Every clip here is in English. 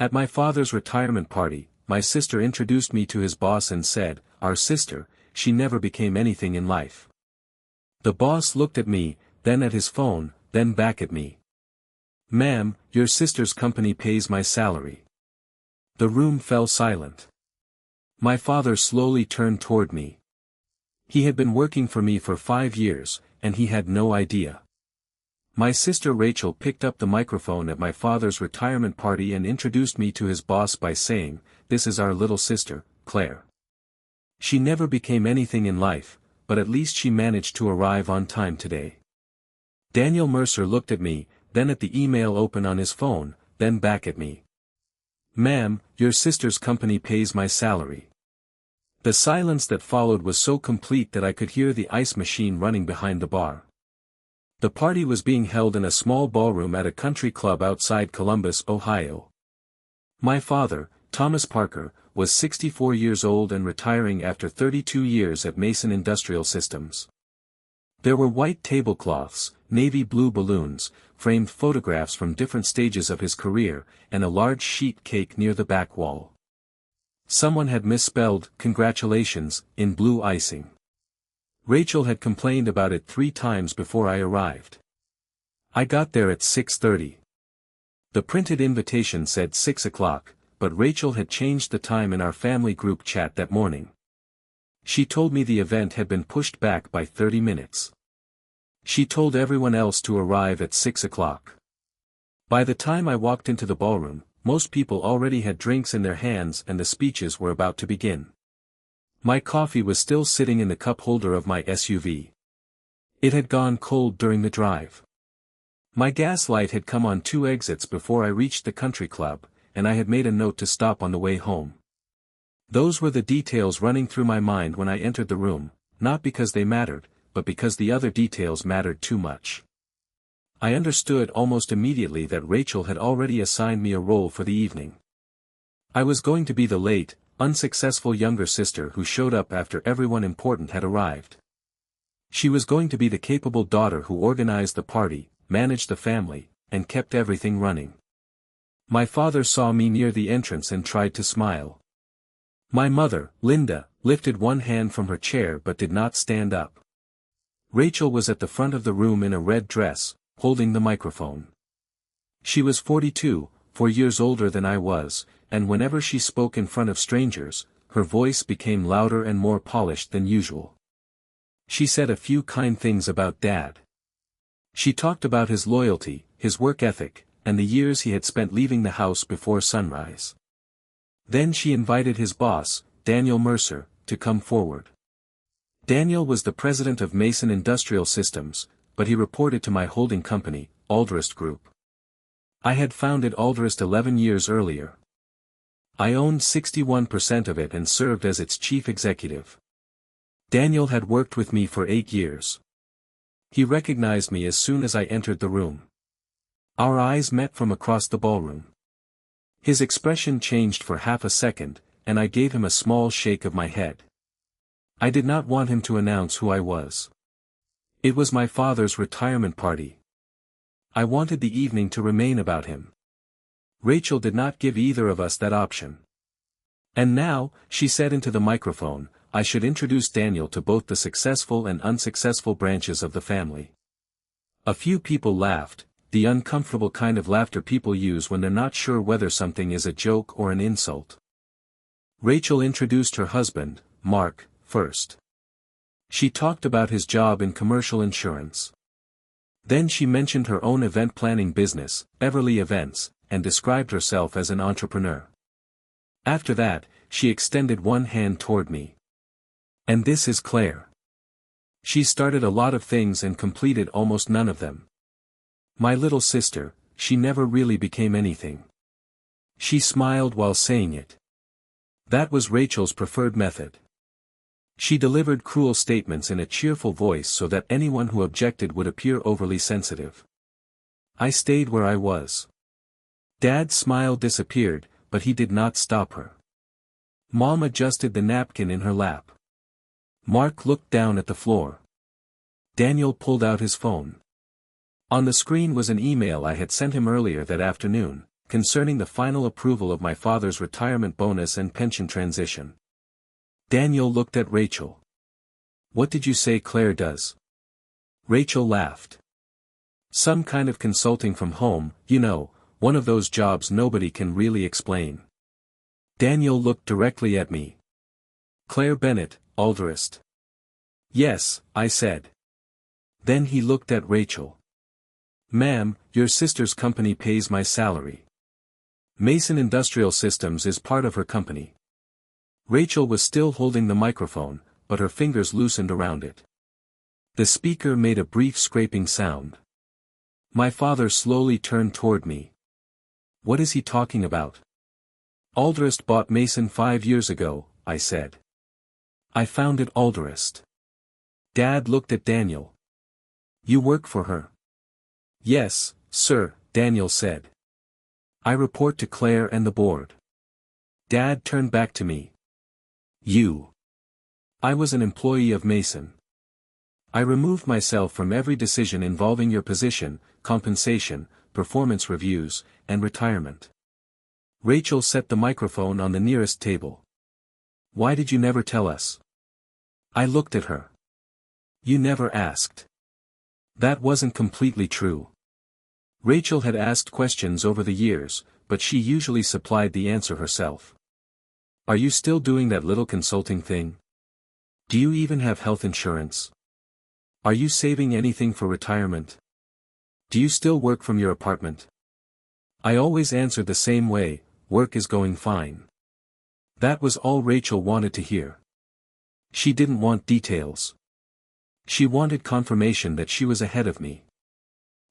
At my father's retirement party, my sister introduced me to his boss and said, "Our sister, she never became anything in life." The boss looked at me, then at his phone, then back at me. "Ma'am, your sister's company pays my salary." The room fell silent. My father slowly turned toward me. He had been working for me for 5 years, and he had no idea. My sister Rachel picked up the microphone at my father's retirement party and introduced me to his boss by saying, "This is our little sister, Claire. She never became anything in life, but at least she managed to arrive on time today." Daniel Mercer looked at me, then at the email open on his phone, then back at me. "Ma'am, your sister's company pays my salary." The silence that followed was so complete that I could hear the ice machine running behind the bar. The party was being held in a small ballroom at a country club outside Columbus, Ohio. My father, Thomas Parker, was 64 years old and retiring after 32 years at Mason Industrial Systems. There were white tablecloths, navy blue balloons, framed photographs from different stages of his career, and a large sheet cake near the back wall. Someone had misspelled "congratulations" in blue icing. Rachel had complained about it 3 times before I arrived. I got there at 6:30. The printed invitation said 6 o'clock, but Rachel had changed the time in our family group chat that morning. She told me the event had been pushed back by 30 minutes. She told everyone else to arrive at 6 o'clock. By the time I walked into the ballroom, most people already had drinks in their hands and the speeches were about to begin. My coffee was still sitting in the cup holder of my SUV. It had gone cold during the drive. My gas light had come on 2 exits before I reached the country club, and I had made a note to stop on the way home. Those were the details running through my mind when I entered the room, not because they mattered, but because the other details mattered too much. I understood almost immediately that Rachel had already assigned me a role for the evening. I was going to be the late, unsuccessful younger sister who showed up after everyone important had arrived. She was going to be the capable daughter who organized the party, managed the family, and kept everything running. My father saw me near the entrance and tried to smile. My mother, Linda, lifted one hand from her chair but did not stand up. Rachel was at the front of the room in a red dress, holding the microphone. She was 42, 4 years older than I was, and whenever she spoke in front of strangers, her voice became louder and more polished than usual. She said a few kind things about Dad. She talked about his loyalty, his work ethic, and the years he had spent leaving the house before sunrise. Then she invited his boss, Daniel Mercer, to come forward. Daniel was the president of Mason Industrial Systems, but he reported to my holding company, Alderist Group. I had founded Alderist 11 years earlier. I owned 61% of it and served as its chief executive. Daniel had worked with me for 8 years. He recognized me as soon as I entered the room. Our eyes met from across the ballroom. His expression changed for half a second, and I gave him a small shake of my head. I did not want him to announce who I was. It was my father's retirement party. I wanted the evening to remain about him. Rachel did not give either of us that option. "And now," she said into the microphone, "I should introduce Daniel to both the successful and unsuccessful branches of the family." A few people laughed, the uncomfortable kind of laughter people use when they're not sure whether something is a joke or an insult. Rachel introduced her husband, Mark, first. She talked about his job in commercial insurance. Then she mentioned her own event planning business, Everly Events, and described herself as an entrepreneur. After that, she extended one hand toward me. "And this is Claire. She started a lot of things and completed almost none of them. My little sister, she never really became anything." She smiled while saying it. That was Rachel's preferred method. She delivered cruel statements in a cheerful voice so that anyone who objected would appear overly sensitive. I stayed where I was. Dad's smile disappeared, but he did not stop her. Mom adjusted the napkin in her lap. Mark looked down at the floor. Daniel pulled out his phone. On the screen was an email I had sent him earlier that afternoon, concerning the final approval of my father's retirement bonus and pension transition. Daniel looked at Rachel. What did you say Claire does? Rachel laughed. Some kind of consulting from home, you know, one of those jobs nobody can really explain. Daniel looked directly at me. Claire Bennett, Alderist. Yes, I said. Then he looked at Rachel. Ma'am, your sister's company pays my salary. Mason Industrial Systems is part of her company. Rachel was still holding the microphone, but her fingers loosened around it. The speaker made a brief scraping sound. My father slowly turned toward me. What is he talking about? Alderist bought Mason 5 years ago, I said. I founded Alderist. Dad looked at Daniel. You work for her? Yes, sir, Daniel said. I report to Claire and the board. Dad turned back to me. You. I was an employee of Mason. I removed myself from every decision involving your position, compensation, performance reviews, and retirement. Rachel set the microphone on the nearest table. Why did you never tell us? I looked at her. You never asked. That wasn't completely true. Rachel had asked questions over the years, but she usually supplied the answer herself. Are you still doing that little consulting thing? Do you even have health insurance? Are you saving anything for retirement? Do you still work from your apartment? I always answered the same way, work is going fine. That was all Rachel wanted to hear. She didn't want details. She wanted confirmation that she was ahead of me.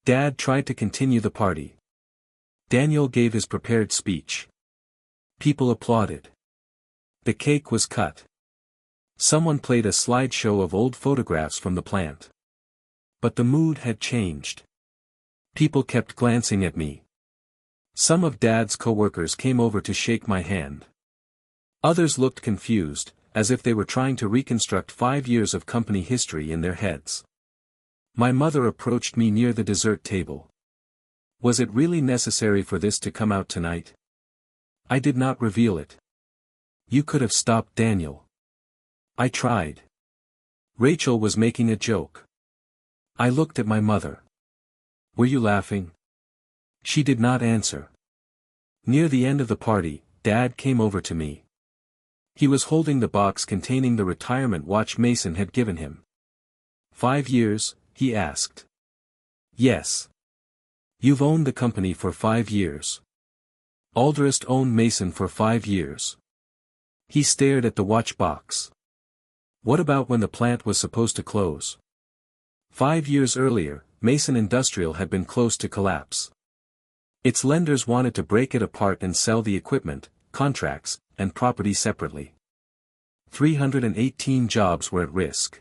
Dad tried to continue the party. Daniel gave his prepared speech. People applauded. The cake was cut. Someone played a slideshow of old photographs from the plant. But the mood had changed. People kept glancing at me. Some of Dad's coworkers came over to shake my hand. Others looked confused, as if they were trying to reconstruct 5 years of company history in their heads. My mother approached me near the dessert table. Was it really necessary for this to come out tonight? I did not reveal it. You could have stopped Daniel. I tried. Rachel was making a joke. I looked at my mother. Were you laughing? She did not answer. Near the end of the party, Dad came over to me. He was holding the box containing the retirement watch Mason had given him. 5 years, he asked. Yes. You've owned the company for 5 years. Alderist owned Mason for 5 years. He stared at the watch box. What about when the plant was supposed to close? 5 years earlier, Mason Industrial had been close to collapse. Its lenders wanted to break it apart and sell the equipment, contracts, and property separately. 318 jobs were at risk.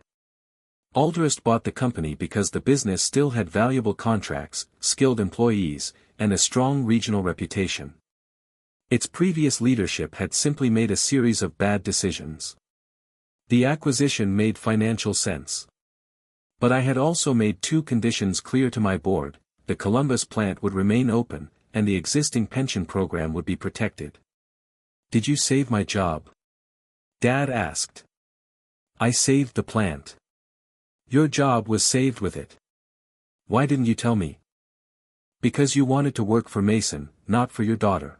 Alderist bought the company because the business still had valuable contracts, skilled employees, and a strong regional reputation. Its previous leadership had simply made a series of bad decisions. The acquisition made financial sense. But I had also made 2 conditions clear to my board: the Columbus plant would remain open, and the existing pension program would be protected. Did you save my job? Dad asked. I saved the plant. Your job was saved with it. Why didn't you tell me? Because you wanted to work for Mason, not for your daughter.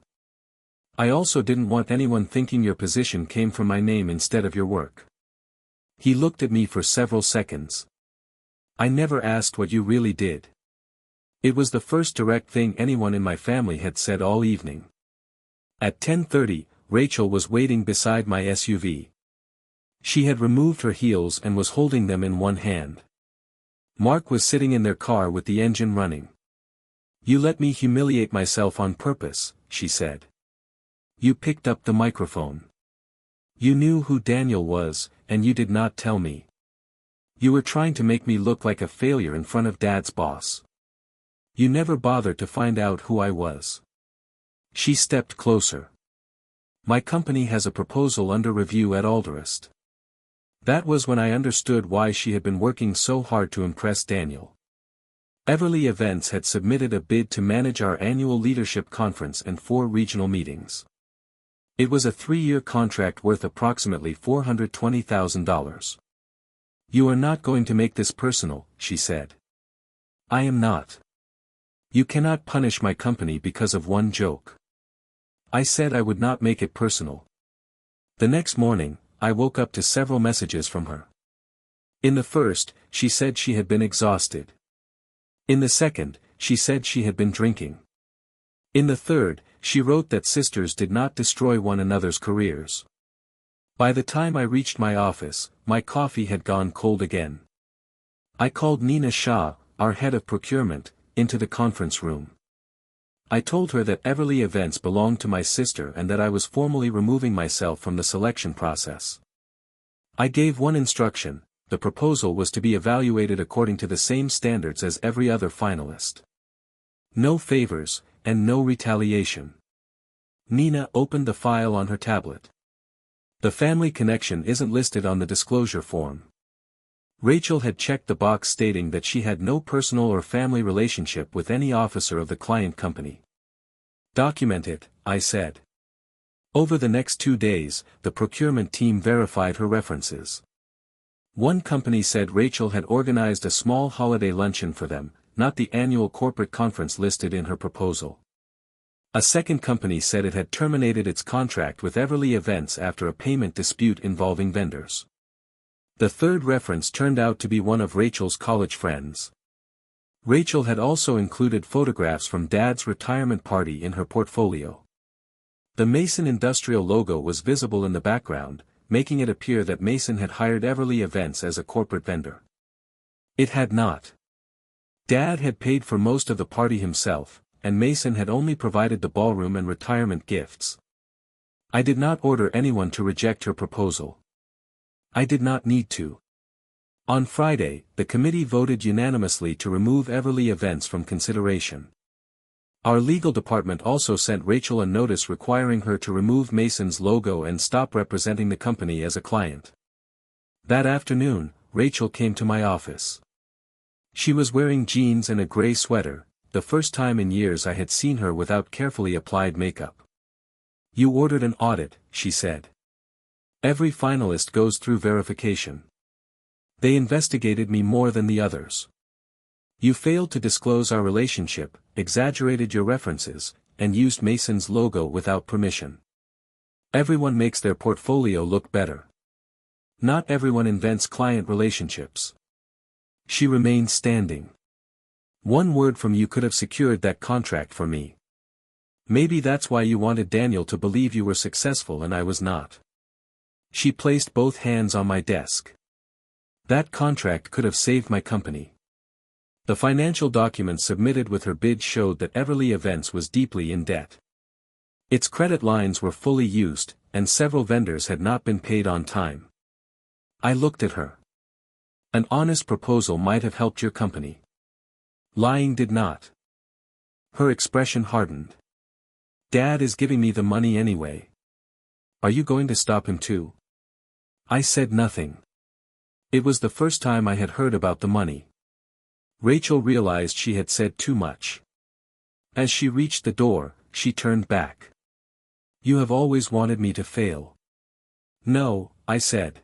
I also didn't want anyone thinking your position came from my name instead of your work. He looked at me for several seconds. I never asked what you really did. It was the first direct thing anyone in my family had said all evening. At 10:30, Rachel was waiting beside my SUV. She had removed her heels and was holding them in one hand. Mark was sitting in their car with the engine running. You let me humiliate myself on purpose, she said. You picked up the microphone. You knew who Daniel was, and you did not tell me. You were trying to make me look like a failure in front of Dad's boss. You never bothered to find out who I was. She stepped closer. My company has a proposal under review at Alderist. That was when I understood why she had been working so hard to impress Daniel. Everly Events had submitted a bid to manage our annual leadership conference and 4 regional meetings. It was a 3-year contract worth approximately $420,000. "You are not going to make this personal," she said. "I am not. You cannot punish my company because of one joke." I said I would not make it personal. The next morning, I woke up to several messages from her. In the first, she said she had been exhausted. In the second, she said she had been drinking. In the third, she wrote that sisters did not destroy one another's careers. By the time I reached my office, my coffee had gone cold again. I called Nina Shah, our head of procurement, into the conference room. I told her that Everly Events belonged to my sister and that I was formally removing myself from the selection process. I gave one instruction: the proposal was to be evaluated according to the same standards as every other finalist. No favors, and no retaliation. Nina opened the file on her tablet. The family connection isn't listed on the disclosure form. Rachel had checked the box stating that she had no personal or family relationship with any officer of the client company. "Document it," I said. Over the next 2 days, the procurement team verified her references. One company said Rachel had organized a small holiday luncheon for them, not the annual corporate conference listed in her proposal. A second company said it had terminated its contract with Everly Events after a payment dispute involving vendors. The third reference turned out to be one of Rachel's college friends. Rachel had also included photographs from Dad's retirement party in her portfolio. The Mason Industrial logo was visible in the background, making it appear that Mason had hired Everly Events as a corporate vendor. It had not. Dad had paid for most of the party himself, and Mason had only provided the ballroom and retirement gifts. I did not order anyone to reject her proposal. I did not need to. On Friday, the committee voted unanimously to remove Everly Events from consideration. Our legal department also sent Rachel a notice requiring her to remove Mason's logo and stop representing the company as a client. That afternoon, Rachel came to my office. She was wearing jeans and a gray sweater, the first time in years I had seen her without carefully applied makeup. "You ordered an audit," she said. "Every finalist goes through verification. They investigated me more than the others. You failed to disclose our relationship, exaggerated your references, and used Mason's logo without permission. Everyone makes their portfolio look better. Not everyone invents client relationships." She remained standing. "One word from you could have secured that contract for me. Maybe that's why you wanted Daniel to believe you were successful and I was not." She placed both hands on my desk. "That contract could have saved my company." The financial documents submitted with her bid showed that Everly Events was deeply in debt. Its credit lines were fully used, and several vendors had not been paid on time. I looked at her. "An honest proposal might have helped your company. Lying did not." Her expression hardened. "Dad is giving me the money anyway. Are you going to stop him too?" I said nothing. It was the first time I had heard about the money. Rachel realized she had said too much. As she reached the door, she turned back. "You have always wanted me to fail." "No," I said.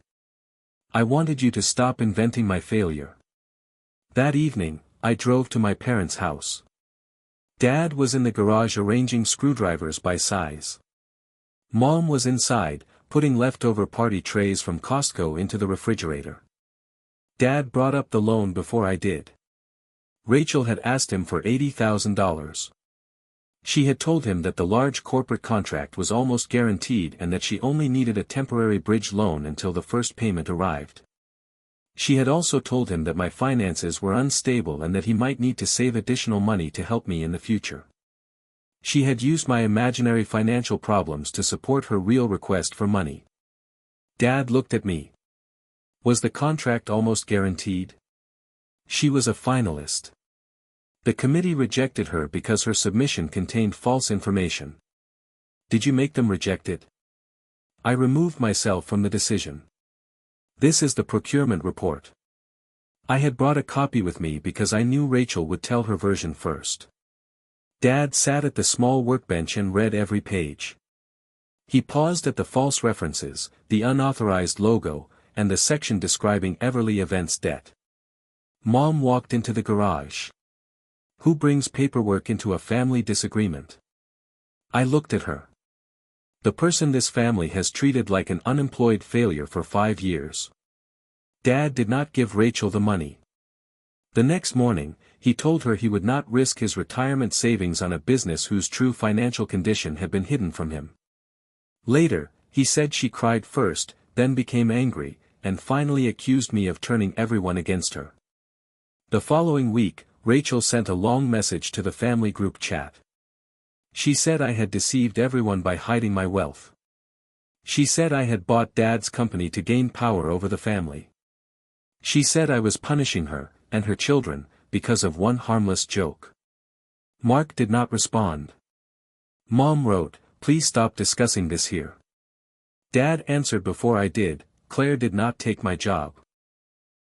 "I wanted you to stop inventing my failure." That evening, I drove to my parents' house. Dad was in the garage arranging screwdrivers by size. Mom was inside, putting leftover party trays from Costco into the refrigerator. Dad brought up the loan before I did. Rachel had asked him for $80,000. She had told him that the large corporate contract was almost guaranteed and that she only needed a temporary bridge loan until the first payment arrived. She had also told him that my finances were unstable and that he might need to save additional money to help me in the future. She had used my imaginary financial problems to support her real request for money. Dad looked at me. Was the contract almost guaranteed? She was a finalist. The committee rejected her because her submission contained false information. Did you make them reject it? I removed myself from the decision. This is the procurement report. I had brought a copy with me because I knew Rachel would tell her version first. Dad sat at the small workbench and read every page. He paused at the false references, the unauthorized logo, and the section describing Everly Events debt. Mom walked into the garage. Who brings paperwork into a family disagreement? I looked at her. The person this family has treated like an unemployed failure for 5 years. Dad did not give Rachel the money. The next morning, he told her he would not risk his retirement savings on a business whose true financial condition had been hidden from him. Later, he said she cried first, then became angry, and finally accused me of turning everyone against her. The following week, Rachel sent a long message to the family group chat. She said I had deceived everyone by hiding my wealth. She said I had bought Dad's company to gain power over the family. She said I was punishing her, and her children, because of one harmless joke. Mark did not respond. Mom wrote, "Please stop discussing this here." Dad answered before I did, "Claire did not take my job.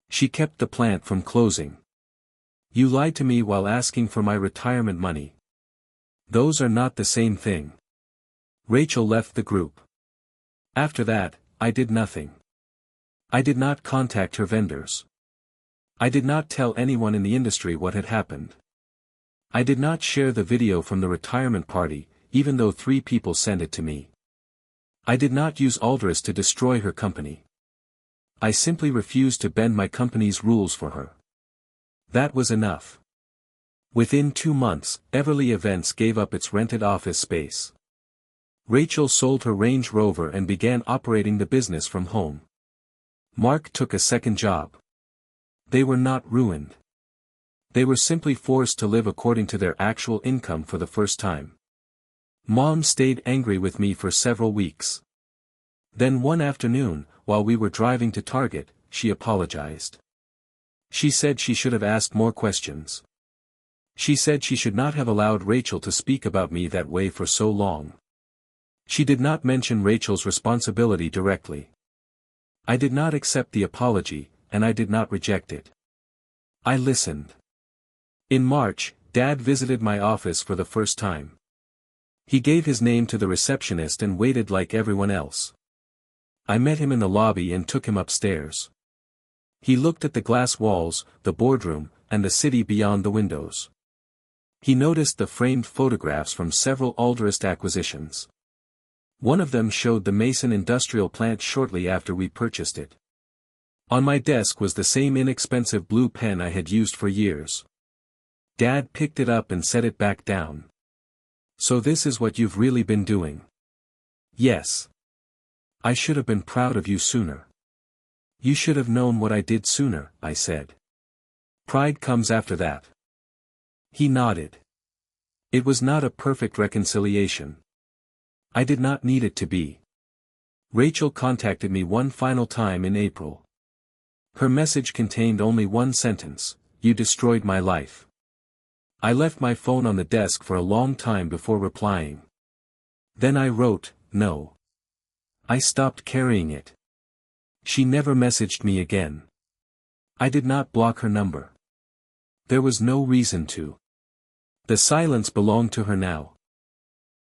She kept the plant from closing. You lied to me while asking for my retirement money. Those are not the same thing." Rachel left the group. After that, I did nothing. I did not contact her vendors. I did not tell anyone in the industry what had happened. I did not share the video from the retirement party, even though 3 people sent it to me. I did not use Aldris to destroy her company. I simply refused to bend my company's rules for her. That was enough. Within 2 months, Everly Events gave up its rented office space. Rachel sold her Range Rover and began operating the business from home. Mark took a second job. They were not ruined. They were simply forced to live according to their actual income for the first time. Mom stayed angry with me for several weeks. Then one afternoon, while we were driving to Target, she apologized. She said she should have asked more questions. She said she should not have allowed Rachel to speak about me that way for so long. She did not mention Rachel's responsibility directly. I did not accept the apology, and I did not reject it. I listened. In March, Dad visited my office for the first time. He gave his name to the receptionist and waited like everyone else. I met him in the lobby and took him upstairs. He looked at the glass walls, the boardroom, and the city beyond the windows. He noticed the framed photographs from several Aldris acquisitions. One of them showed the Mason industrial plant shortly after we purchased it. On my desk was the same inexpensive blue pen I had used for years. Dad picked it up and set it back down. "So this is what you've really been doing?" "Yes. I should have been proud of you sooner." "You should have known what I did sooner," I said. "Pride comes after that." He nodded. It was not a perfect reconciliation. I did not need it to be. Rachel contacted me one final time in April. Her message contained only one sentence: "You destroyed my life." I left my phone on the desk for a long time before replying. Then I wrote, "No." I stopped carrying it. She never messaged me again. I did not block her number. There was no reason to. The silence belonged to her now.